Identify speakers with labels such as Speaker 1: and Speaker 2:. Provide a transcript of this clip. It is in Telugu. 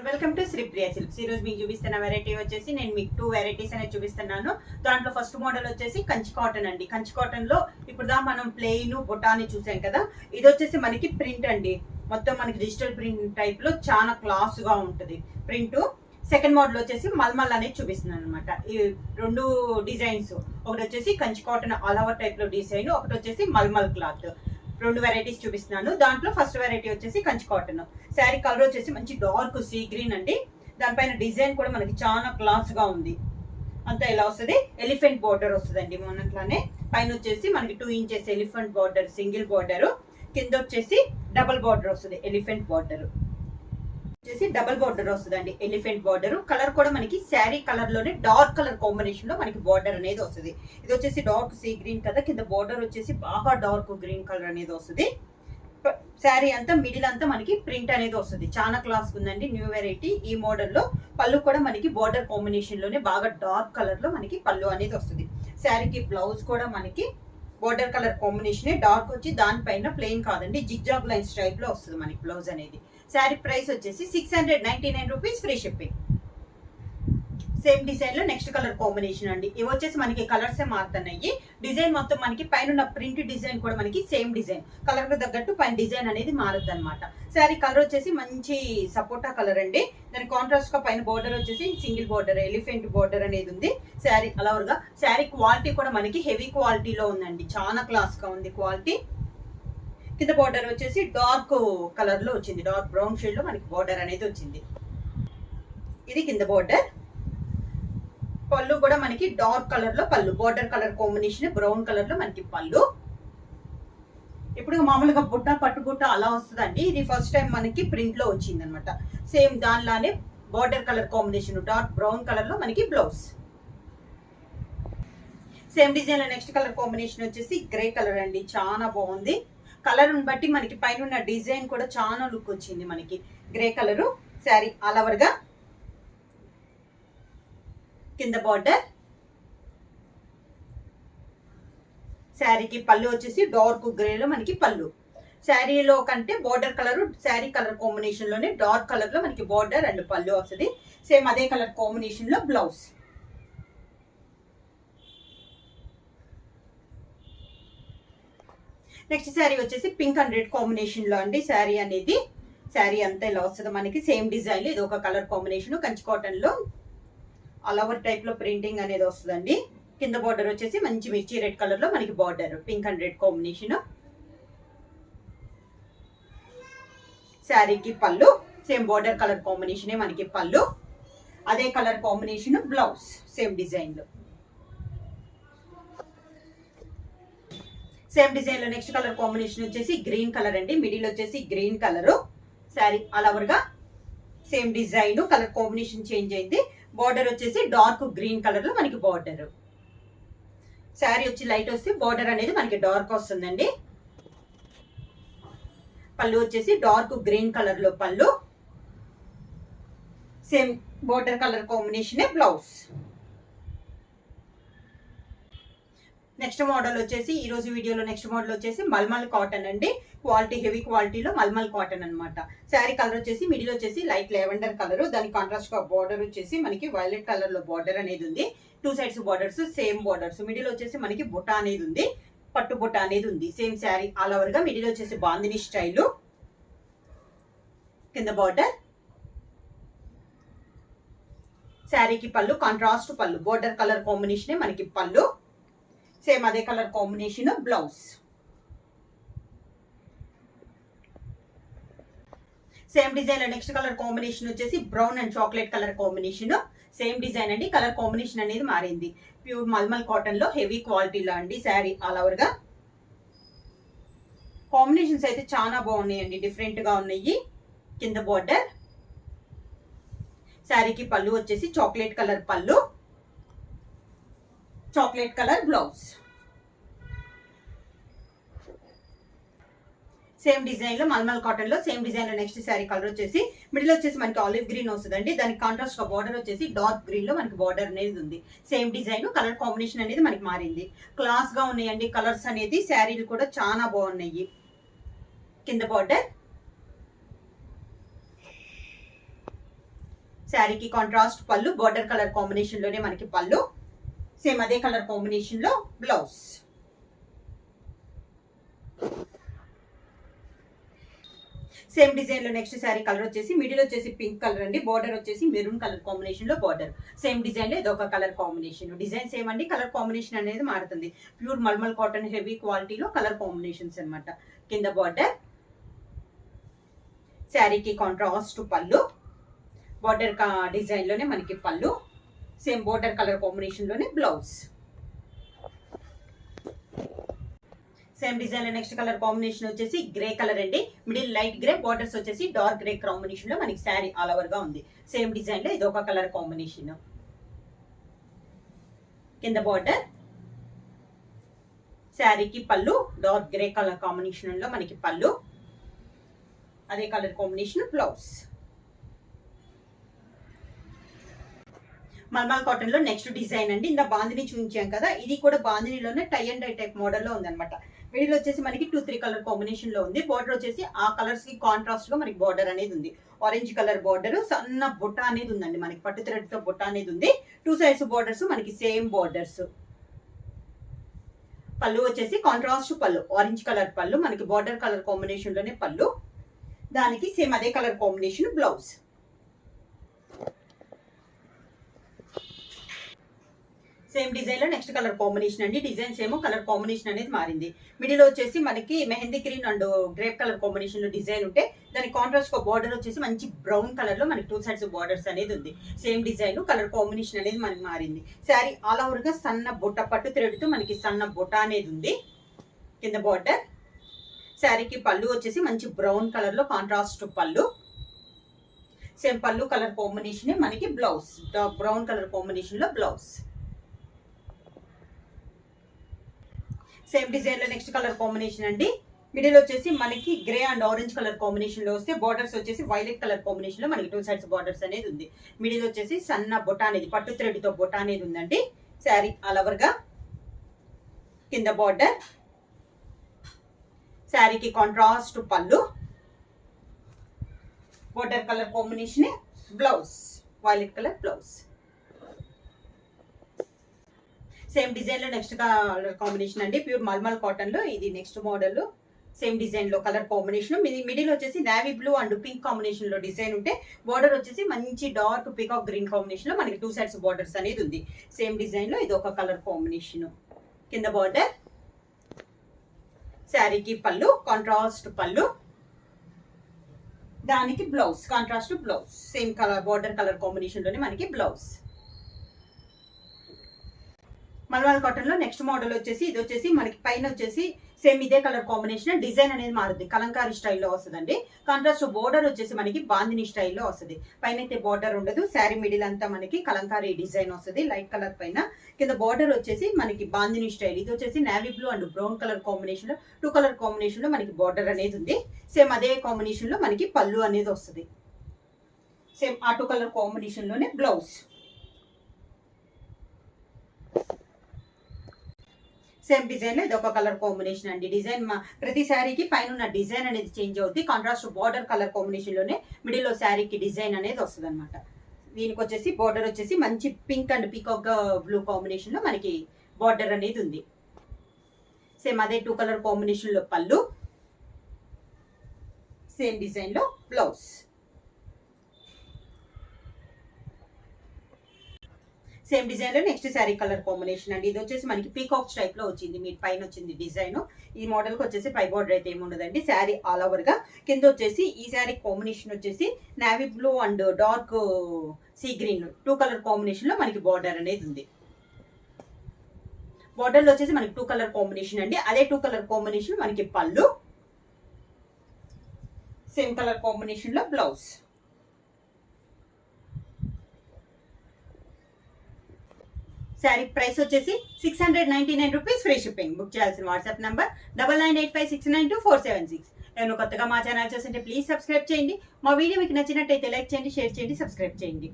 Speaker 1: Welcome to Sripriya silks. ఈ రోజు మీకు చూపిస్తున్న వెరైటీ వచ్చేసి నేను మీకు 2 వెరైటీస్ అనేది చూపిస్తున్నాను. దాంట్లో ఫస్ట్ మోడల్ వచ్చేసి కంచి కాటన్ అండి. కంచి కాటన్ లో ఇప్పుడు దా మనం ప్లెయిన్ బొటాని చూసాం కదా, ఇది వచ్చేసి మనకి ప్రింట్ అండి. మొత్తం మనకి డిజిటల్ ప్రింట్ టైప్ లో చాలా క్లాస్ గా ఉంటుంది ప్రింట్. సెకండ్ మోడల్ వచ్చేసి మల్మల్ అనేది చూపిస్తున్నాను అనమాట. ఈ రెండు డిజైన్స్, ఒకటి వచ్చేసి Kanchi cotton all over type లో డిజైన్, ఒకటి వచ్చేసి మల్మల్ క్లాత్. రెండు వెరైటీస్ చూపిస్తున్నాను. దాంట్లో ఫస్ట్ వెరైటీ వచ్చేసి కంచి కాటన్. శారీ కలర్ వచ్చేసి మంచి డార్క్ సీ గ్రీన్ అండి. దానిపైన డిజైన్ కూడా మనకి చాలా క్లాస్ గా ఉంది. అంతా ఇలా వస్తుంది, ఎలిఫెంట్ బార్డర్ వస్తుందండి. మొన్నట్లానే పైన వచ్చేసి మనకి 2 inches elephant border, single border. కింద వచ్చేసి డబల్ బార్డర్ వస్తుంది, ఎలిఫెంట్ బార్డర్ వచ్చేసి డబల్ బార్డర్ వస్తుందండి, ఎలిఫెంట్ బార్డర్. కలర్ కూడా మనకి శారీ కలర్ లోనే డార్క్ కలర్ కాంబినేషన్ లో మనకి బార్డర్ అనేది వస్తుంది. ఇది వచ్చేసి డార్క్ సీ గ్రీన్ కదా, కింద బార్డర్ వచ్చేసి బాగా డార్క్ గ్రీన్ కలర్ అనేది వస్తుంది. శారీ అంతా మిడిల్ అంతా మనకి ప్రింట్ అనేది వస్తుంది. చాలా క్లాస్ ఉందండి, న్యూ వెరైటీ. ఈ మోడల్ లో పళ్ళు కూడా మనకి బార్డర్ కాంబినేషన్ లోనే బాగా డార్క్ కలర్ లో మనకి పళ్ళు అనేది వస్తుంది. శారీకి బ్లౌజ్ కూడా మనకి బార్డర్ కలర్ కాంబినేషన్ డార్క్ వచ్చి దానిపైన ప్లెయిన్ కాదండి, జిగ్జాగ్ లైన్స్ టైప్ లో వస్తుంది మనకి బ్లౌజ్ అనేది. శారీ ప్రైస్ వచ్చేసి 699 rupees, free shipping. Same design లో నెక్స్ట్ కలర్ కాంబినేషన్ అండి. ఇవి వచ్చేసి మనకి కలర్సే మారుతున్నాయి. డిజైన్ మొత్తం మనకి పైన ఉన్న ప్రింట్ డిజైన్ కూడా మనకి సేమ్ డిజైన్, కలర్ కు తగ్గట్టు పైన డిజైన్ అనేది మారుద్ది అనమాట. శారీ కలర్ వచ్చేసి మంచి సపోటా కలర్ అండి. దాని కాంట్రాస్ట్ గా పైన బార్డర్ వచ్చేసి సింగిల్ బార్డర్, ఎలిఫెంట్ బార్డర్ అనేది ఉంది. శారీ అలవర్గా. శారీ క్వాలిటీ కూడా మనకి హెవీ క్వాలిటీలో ఉందండి, చాలా క్లాస్ గా ఉంది క్వాలిటీ. కింద బార్డర్ వచ్చేసి డార్క్ కలర్ లో వచ్చింది, డార్క్ బ్రౌన్ షేడ్ లో మనకి బార్డర్ అనేది వచ్చింది. ఇది కింద బార్డర్. పళ్ళు కూడా మనకి డార్క్ కలర్ లో పళ్ళు, border colour combination brown colour లో మనకి పళ్ళు. ఇప్పుడు మామూలుగా బుట్ట పట్టు బుట్ట అలా వస్తుందండి. ఇది ఫస్ట్ టైం మనకి ప్రింట్ లో వచ్చింది అనమాట. సేమ్ దానిలానే border colour combination dark brown colour లో మనకి బ్లౌజ్. సేమ్ డిజైన్ లో నెక్స్ట్ కలర్ కాంబినేషన్ వచ్చేసి గ్రే కలర్ అండి, చాలా బాగుంది. కలర్ బట్టి మనకి పైన ఉన్న డిజైన్ కూడా చాలా లుక్ వచ్చింది మనకి. Grey colour. Sari all over గా కింద బార్డర్. శారీకి పళ్ళు వచ్చేసి డార్క్ గ్రేలో మనకి పళ్ళు. శారీలో కంటే border colour sari colour combination లోనే డార్క్ కలర్ లో మనకి బార్డర్ అండ్ పళ్ళు వస్తుంది. సేమ్ అదే కలర్ కాంబినేషన్ లో బ్లౌజ్. నెక్స్ట్ శారీ వచ్చేసి పింక్ అండ్ రెడ్ కాంబినేషన్ లో అండి. శారీ అనేది శారీ అంతా ఇలా వస్తుంది మనకి. సేమ్ డిజైన్ లో ఇది ఒక కలర్ కాంబినేషన్. కంచి కాటన్ లో ఆల్ ఓవర్ టైప్ లో ప్రింటింగ్ అనేది వస్తుందండి. కింద బార్డర్ వచ్చేసి మంచి మిర్చి రెడ్ కలర్ లో మనకి border, pink and red combination. శారీకి పళ్ళు సేమ్ బార్డర్ కలర్ కాంబినేషన్ మనకి పళ్ళు. అదే colour combination blouse, same design లో. సేమ్ డిజైన్ లో నెక్స్ట్ కలర్ కాంబినేషన్ వచ్చేసి గ్రీన్ కలర్ అండి. మిడిల్ వచ్చేసి green colour. Sari all over గా same design, colour combination change అయింది. బార్డర్ వచ్చేసి డార్క్ గ్రీన్ కలర్ లో మనకి బార్డర్. శారీ వచ్చి లైట్ వస్తే బార్డర్ అనేది మనకి డార్క్ వస్తుందండి. పళ్ళు వచ్చేసి డార్క్ గ్రీన్ కలర్ లో పళ్ళు. Same border colour combination blouse. Next model వచ్చేసి ఈ రోజు వీడియోలో నెక్స్ట్ మోడల్ వచ్చేసి మల్మల్ కాటన్ అండి. క్వాలిటీ హెవీ క్వాలిటీలో మల్మల్ కాటన్ అనమాట. శారీ కలర్ వచ్చేసి మిడిల్ వచ్చేసి లైట్ లెవెండర్ కలర్, దాని కాంట్రాస్ట్ గా బార్డర్ వచ్చేసి మనకి వైలెట్ కలర్ లో బార్డర్ అనేది ఉంది. 2 sides borders, same borders. Middle వచ్చేసి మనకి బుట్ట అనేది ఉంది, పట్టు బుట్ట అనేది ఉంది. సేమ్ శారీ ఆల్ ఓవర్ గా. మిడిల్ వచ్చేసి బాందిని స్టైల్. కింద బార్డర్. శారీకి పళ్ళు కాంట్రాస్ట్ పళ్ళు, బార్డర్ కలర్ కాంబినేషన్ మనకి పళ్ళు. సేమ్ అదే colour combination blouse. Same design లో నెక్స్ట్ కలర్ కాంబినేషన్ వచ్చేసి brown and chocolate colour combination. Same design అండి, కలర్ కాంబినేషన్ అనేది మారింది. ప్యూర్ మల్మల్ కాటన్ లో హెవీ క్వాలిటీలో అండి. శారీ ఆల్ ఓవర్ గా. కాంబినేషన్స్ అయితే చాలా బాగున్నాయండి, డిఫరెంట్ గా ఉన్నాయి. కింద బార్డర్. శారీకి పళ్ళు వచ్చేసి చాక్లెట్ కలర్ పళ్ళు, chocolate colour blouse. Same design లో మల్మల్ కాటన్ లో సేమ్ డిజైన్ లో నెక్స్ట్ శారీ కలర్ వచ్చేసి మిడిల్ వచ్చేసి మనకి ఆలివ్ గ్రీన్ వస్తుందండి. దానికి కాంట్రాస్ట్ గా బార్డర్ వచ్చేసి డార్క్ గ్రీన్ లో మనకి బార్డర్ అనేది ఉంది. సేమ్ డిజైన్, కలర్ కాంబినేషన్ అనేది మనకి మారింది. క్లాస్ గా ఉన్నాయండి కలర్స్ అనేది. శారీలు కూడా చాలా బాగున్నాయి. కింద బార్డర్. శారీకి కాంట్రాస్ట్ పళ్ళు, బార్డర్ కలర్ కాంబినేషన్ లోనే మనకి పళ్ళు, సేమ్ అదే కలర్ కాంబినేషన్ లో బ్లౌజ్. సేమ్ డిజైన్ లో నెక్స్ట్ శారీ కలర్ వచ్చేసి మిడిల్ వచ్చేసి పింక్ కలర్ అండి, బార్డర్ వచ్చేసి మెరూన్ కలర్ కాంబినేషన్ లో బార్డర్. సేమ్ డిజైన్ లో ఇదొక కలర్ కాంబినేషన్. డిజైన్ సేమ్ అండి, కలర్ కాంబినేషన్ అనేది మారుతుంది. ప్యూర్ మల్మల్ కాటన్ హెవీ క్వాలిటీలో కలర్ కాంబినేషన్స్ అన్నమాట. కింద బార్డర్, శారీకి కాంట్రాస్ట్ పళ్ళు, బార్డర్ డిజైన్ లోనే మనకి పళ్ళు, సేమ్ బార్డర్ కలర్ కాంబినేషన్ లోనే బ్లౌజ్. సేమ్ డిజైన్ లో నెక్స్ట్ కలర్ కాంబినేషన్ వచ్చేసి గ్రే కలర్ అండి, మిడిల్ లైట్ గ్రే, బార్డర్స్ వచ్చేసి డార్క్ గ్రే కాంబినేషన్ లో మనకి శారీ ఆల్ ఓవర్ గా ఉంది. సేమ్ డిజైన్ లో ఇదొక కలర్ కాంబినేషన్. కింద బార్డర్, శారీకి పళ్ళు డార్క్ గ్రే కలర్ కాంబినేషన్ లో మనకి పళ్ళు, అదే colour combination blouse. Mulmul cotton లో నెక్స్ట్ డిజైన్ అండి, ఇంత బాందిని చూపించాం కదా, ఇది కూడా బాందినిలోనే tie and dye type model లో ఉందన్నమాట. వీడిలో వచ్చేసి మనకి 2-3 కలర్ కాంబినేషన్ లో ఉంది. బార్డర్ వచ్చేసి ఆ కలర్స్ కి కాంట్రాస్ట్ గా మనకి బార్డర్ అనేది ఉంది. ఆరెంజ్ కలర్ బార్డర్, సన్న బుట్ట అనేది ఉందండి, మనకి పట్టు థ్రెడ్ తో బుట్ట అనేది ఉంది. 2 సైడ్స్ బార్డర్స్ మనకి సేమ్ బార్డర్స్. పళ్ళు వచ్చేసి కాంట్రాస్ట్ పళ్ళు, ఆరెంజ్ కలర్ పళ్ళు, మనకి బార్డర్ కలర్ కాంబినేషన్ లోనే పళ్ళు, దానికి సేమ్ అదే colour combination blouse. Same design లో నెక్స్ట్ కలర్ కాంబినేషన్ అండి, డిజైన్స్ ఏమో కలర్ కాంబినేషన్ అనేది మారింది. మిడిల్ వచ్చేసి మనకి mehndi green and grape colour combination లో డిజైన్ ఉంటే, దానికి కాంట్రాస్ట్ బార్డర్ వచ్చేసి మంచి బ్రౌన్ కలర్ లో మనకి 2 సైడ్స్ బార్డర్స్ అనేది ఉంది. సేమ్ డిజైన్ కలర్ కాంబినేషన్ అనేది మనకి మారింది. శారీ ఆల్ ఓవర్ గా సన్న బుట్ట పట్టు థ్రెడ్ తో మనకి సన్న బుట్ట అనేది ఉంది. కింద బార్డర్, శారీకి పళ్ళు వచ్చేసి మంచి బ్రౌన్ కలర్ లో కాంట్రాస్ట్ పళ్ళు, సేమ్ పళ్ళు కలర్ కాంబినేషన్ మనకి బ్లౌజ్, బ్రౌన్ కలర్ కాంబినేషన్ లో బ్లౌజ్. సేమ్ డిజైన్ లో నెక్స్ట్ కలర్ కాంబినేషన్ అండి, మిడిల్ వచ్చేసి మనకి grey and orange colour combination లో వస్తే, బార్డర్స్ వచ్చేసి వైలెట్ కలర్ కాంబినేషన్ లో మనకి 2 సైడ్స్ బార్డర్స్ అనేది ఉంది. మిడిల్ వచ్చేసి సన్న బొట్ట అనేది పట్టు థ్రెడ్ తో బొట్ట అనేది ఉందండి. శారీ ఆల్ ఓవర్ గా కింద బార్డర్, శారీకి కాంట్రాస్ట్ పళ్ళు, border colour combination blouse, violet colour blouse. Same design లో నెక్స్ట్ కలర్ కాంబినేషన్ అండి, ప్యూర్ మల్మల్ కాటన్ లో ఇది నెక్స్ట్ మోడల్. సేమ్ డిజైన్ లో కలర్ కాంబినేషన్, మిడిల్ వచ్చేసి navy blue and pink combination లో డిజైన్ ఉంటే, బార్డర్ వచ్చేసి మంచి డార్క్ పీకాక్ గ్రీన్ కాంబినేషన్ లో మనకి 2 సైడ్స్ బార్డర్స్ అనేది ఉంది. సేమ్ డిజైన్ లో ఇది ఒక కలర్ కాంబినేషన్. కింద బార్డర్, శారీకి పళ్ళు కాంట్రాస్ట్ పళ్ళు, దానికి blouse contrast blouse, same colour border colour combination లోనే మనకి బ్లౌజ్. మల్మల్ కాటన్ లో నెక్స్ట్ మోడల్ వచ్చేసి ఇది వచ్చేసి మనకి పైన వచ్చేసి సేమ్ ఇదే కలర్ కాంబినేషన్, డిజైన్ అనేది మారుతుంది, కలంకారీ స్టైల్లో వస్తుందండి. కాంట్రాస్ట్ బోర్డర్ వచ్చేసి మనకి బాందిని స్టైల్లో వస్తుంది. పైన అయితే బార్డర్ ఉండదు, శారీ మిడిల్ అంతా మనకి కలంకారీ డిజైన్ వస్తుంది లైట్ కలర్ పైన. కింద బార్డర్ వచ్చేసి మనకి బాందిని స్టైల్, ఇది వచ్చేసి navy blue and brown colour combination లో 2 కలర్ కాంబినేషన్ లో మనకి బార్డర్ అనేది ఉంది. సేమ్ అదే కాంబినేషన్ లో మనకి పళ్ళు అనేది వస్తుంది. సేమ్ ఆ 2 కలర్ కాంబినేషన్ లోనే బ్లౌజ్. సేమ్ డిజైన్ లో ఇది ఒక కలర్ కాంబినేషన్ అండి. డిజైన్ ప్రతి శారీకి పైన ఉన్న డిజైన్ అనేది చేంజ్ అవుతుంది. కాంట్రాస్ట్ బార్డర్ కలర్ కాంబినేషన్ లోనే మిడిల్ లో శారీకి డిజైన్ అనేది వస్తుంది అనమాట. దీనికి వచ్చేసి బార్డర్ వచ్చేసి మంచి pink and peacock blue combination లో మనకి బార్డర్ అనేది ఉంది. సేమ్ అదే 2 కలర్ కాంబినేషన్ లో పళ్ళు, సేమ్ డిజైన్ లో బ్లౌజ్. సేమ్ డిజైన్ లో నెక్స్ట్ శారీ కలర్ కాంబినేషన్ అండి, ఇది వచ్చేసి మనకి పీకాక్ టైప్ లో వచ్చింది, మీ పైన వచ్చింది డిజైన్. ఈ మోడల్ కి వచ్చేసి పై బార్డర్ అయితే ఏమి ఉండదండి, శారీ ఆల్ ఓవర్ గా. కింద వచ్చేసి ఈ శారీ కాంబినేషన్ వచ్చేసి navy blue and dark sea green 2 colour combination లో మనకి బార్డర్ అనేది ఉంది. బార్డర్ లో వచ్చేసి మనకి 2 కలర్ కాంబినేషన్ అండి, అదే 2 కలర్ కాంబినేషన్ మనకి పళ్ళు, సేమ్ కలర్ కాంబినేషన్ లో బ్లౌజ్. శారీ ప్రైస్ వచ్చేసి 699 రూపీస్, ఫ్రీ షిప్పింగ్. బుక్ చేయాల్సిన వాట్సాప్ నంబర్ 9985692476. నేను కొత్తగా మా ఛానల్ చూస్తుంటే ప్లీజ్ సబ్స్క్రైబ్ చేయండి. మా వీడియో మీకు నచ్చినట్టయితే లైక్ చేయండి, షేర్ చేయండి, సబ్స్క్రైబ్ చేయండి.